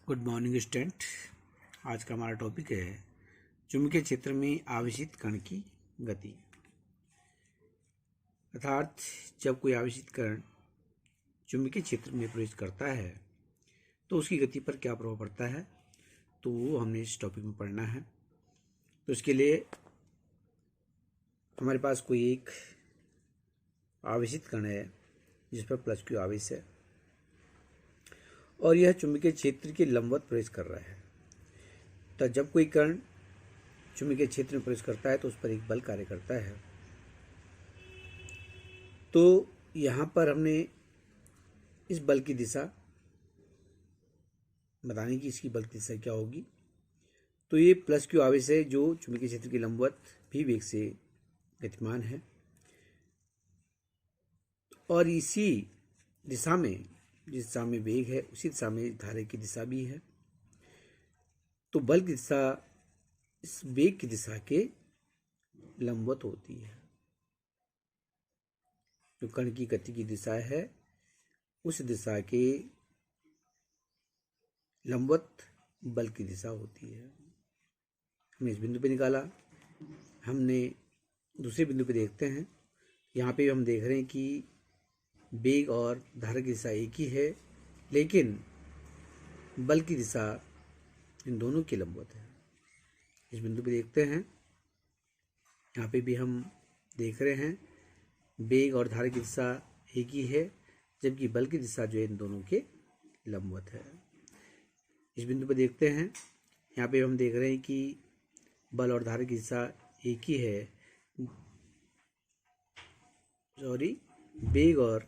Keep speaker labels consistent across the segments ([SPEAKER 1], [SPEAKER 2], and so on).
[SPEAKER 1] Good morning student. आज का हमारा टॉपिक है चुंबकीय क्षेत्र में आवेशित कण की गति। अर्थात जब कोई आवेशित कण चुंबकीय क्षेत्र में प्रवेश करता है तो उसकी गति पर क्या प्रभाव पड़ता है, तो वो हमने इस टॉपिक में पढ़ना है। तो इसके लिए हमारे पास कोई एक आवेशित कण है जिस पर प्लस क्यू आवेश है और यह चुंबकीय क्षेत्र के लंबवत प्रवेश कर रहा है। तो जब कोई कण चुंबकीय क्षेत्र में प्रवेश करता है तो उस पर एक बल कार्य करता है। तो यहाँ पर हमने इस बल की दिशा बताने की, इसकी बल की दिशा क्या होगी। तो ये प्लस क्यू आवेश है जो चुंबकीय क्षेत्र के लंबवत भी वेग से गतिमान है और इसी दिशा में, जिस दिशा में वेग है उसी दिशा में धारा की दिशा भी है। तो बल की दिशा इस वेग की दिशा के लंबवत होती है। जो कण की गति की दिशा है उस दिशा के लंबवत बल की दिशा होती है। हमने इस बिंदु पे निकाला। हमने दूसरे बिंदु पे देखते हैं। यहाँ पे हम देख रहे हैं कि वेग और धारा की दिशा एक ही है, लेकिन बल की दिशा इन दोनों की लंबवत है। इस बिंदु पे देखते हैं, यहाँ पे भी हम देख रहे हैं वेग और धारा की दिशा एक ही है, जबकि बल की दिशा जो है इन दोनों के लंबवत है। इस बिंदु पे देखते हैं, यहाँ पे हम देख रहे हैं कि बल और धारा की दिशा एक ही है, वेग और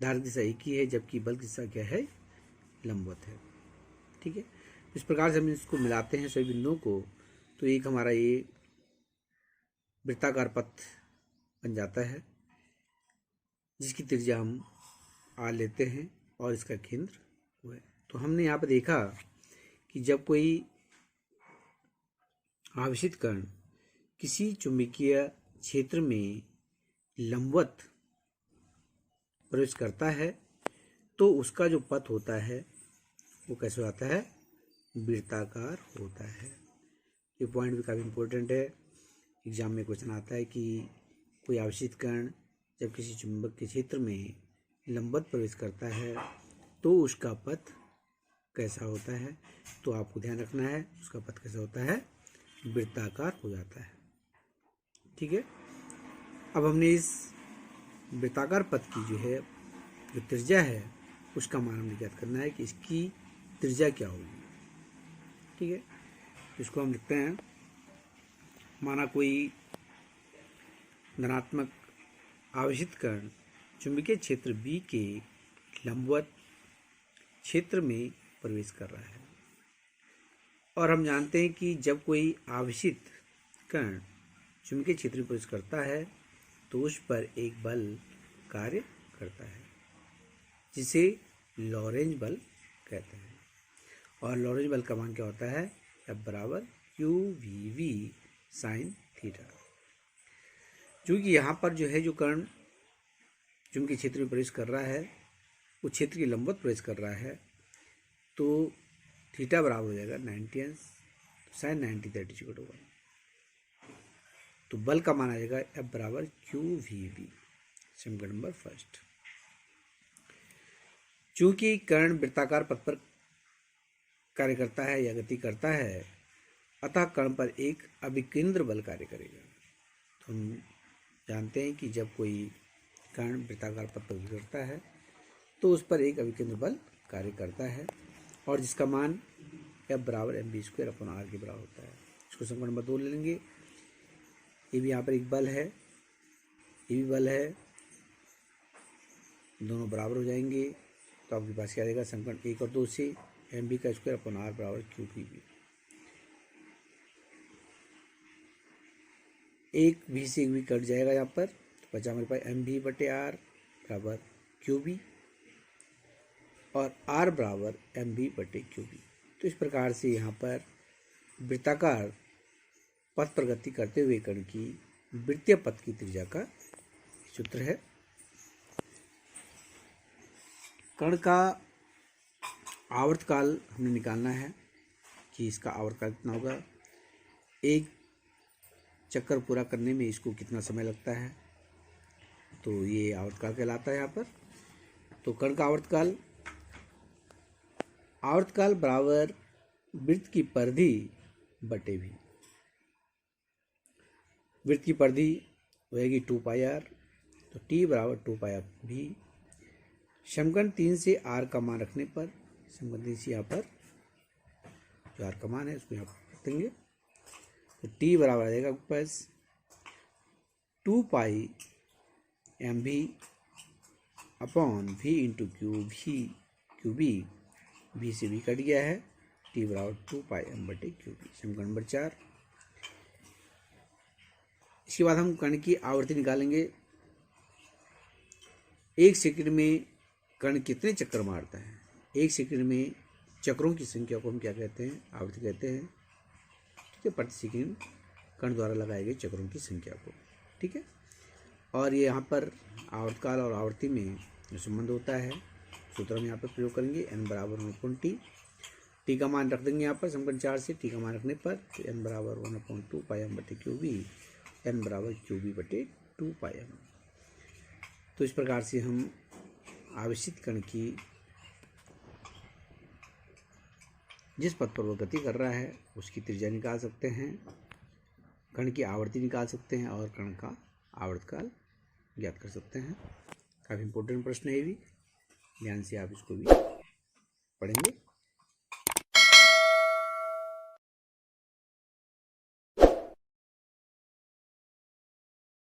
[SPEAKER 1] धारा की दिशा एक ही है, जबकि बल की दिशा क्या है, लंबवत है। ठीक है, इस प्रकार से हम इसको मिलाते हैं सभी बिंदुओं को, तो एक हमारा ये वृत्ताकार पथ बन जाता है जिसकी त्रिज्या हम आर लेते हैं और इसका केंद्र वो है। तो हमने यहाँ पर देखा कि जब कोई आवेशित कण किसी चुंबकीय क्षेत्र में लंबवत प्रवेश करता है तो उसका जो पथ होता है वो कैसे होता है, वृत्ताकार होता है। ये पॉइंट भी काफ़ी इम्पोर्टेंट है। एग्जाम में क्वेश्चन आता है कि कोई आवेशित कण जब किसी चुंबक के क्षेत्र में लंबवत प्रवेश करता है तो उसका पथ कैसा होता है। तो आपको ध्यान रखना है उसका पथ कैसा होता है, वृत्ताकार हो जाता है। ठीक है, अब हमने इस वृत्ताकार पथ की जो है जो त्रिज्या है उसका मान हमें ज्ञात करना है कि इसकी त्रिज्या क्या होगी। ठीक है, इसको हम लिखते हैं। माना कोई धनात्मक आवेशित कण चुंबकीय क्षेत्र B के लंबवत क्षेत्र में प्रवेश कर रहा है और हम जानते हैं कि जब कोई आवेशित कण चुंबकीय क्षेत्र में प्रवेश करता है तो उस पर एक बल कार्य करता है जिसे लॉरेंज बल कहते हैं। और लॉरेंज बल का मान क्या होता है, F बराबर QVV साइन थीटा। क्योंकि यहाँ पर जो है जो कण चुंबकीय क्षेत्र में प्रवेश कर रहा है वो क्षेत्र के लंबवत प्रवेश कर रहा है, तो थीटा बराबर हो जाएगा 90 साइन 90 30 तो बल का मान आ जाएगा F बराबर QVB। समीकरण नंबर फर्स्ट। चूंकि कण वृत्ताकार पथ पर कार्य करता है या गति करता है, अतः कण पर एक अभिकेंद्र बल कार्य करेगा। तो हम जानते हैं कि जब कोई कण वृत्ताकार पथ पर गुजरता है तो उस पर एक अभिकेंद्र बल कार्य करता है और जिसका मान F बराबर mv² अपॉन r के बराबर होता है। इसको समीकरण नंबर 2 ले लेंगे। ये भी यहाँ पर एक बल है, ये भी बल है, दोनों बराबर हो जाएंगे। तो आपके पास क्या आएगा, समीकरण 1 और 2 से mv² अपॉन r बराबर QPV। एक भी से एक भी कट जाएगा यहाँ पर, तो बचा हमारे पास mv/r बराबर QB और r बराबर mv/QB। तो इस प्रकार से यहाँ पर वृत्ताकार पथ पर गति करते हुए कण की वृत्तीय पथ की त्रिज्या का सूत्र है। कण का आवर्तकाल हमने निकालना है कि इसका आवर्तकाल कितना होगा, एक चक्कर पूरा करने में इसको कितना समय लगता है, तो ये आवर्तकाल कहलाता है यहाँ पर। तो कण का आवर्तकाल, आवर्तकाल बराबर वृत्त की परिधि बटे भी। वृत्त की परिधि होगी 2πr, तो t बराबर 2πr भी। समीकरण 3 से r का मान रखने पर, समीकरण 3 से यहाँ पर जो r का मान है उसको यहाँ पर रख देंगे, तो t बराबर आ जाएगा बस 2πmv upon v into q B से भी कट गया है, t बराबर 2πm बटे क्यूबी। समीकरण नंबर 4। इसके बाद हम कण की आवर्ती निकालेंगे। एक सेकंड में कण कितने चक्कर मारता है। एक सेकंड में चक्रों की संख्या को हम क्या कहते हैं, आवर्ती कहते हैं। ठीक है, प्रति सेकंड कण द्वारा लगाए गए चक्रों की संख्या को। ठीक है, और ये यहाँ पर आवर्तकाल और आवर्ती में जो संबंध होता है सूत्र हम यहाँ पर प्रयोग करेंगे। n बराबर 1/t, टी का मान रख देंगे यहाँ पर समीकरण 4 से। टी का मान रखने पर n बराबर 1/2πm बटे क्यूबी, n बराबर क्यूबी बटे 2πm। तो इस प्रकार से हम आवेशित कण की जिस पथ पर वह गति कर रहा है उसकी त्रिज्या निकाल सकते हैं, कण की आवर्ती निकाल सकते हैं और कण का आवर्तकाल ज्ञात कर सकते हैं। काफ़ी इंपॉर्टेंट प्रश्न है ये भी, ध्यान से आप इसको भी पढ़ेंगे।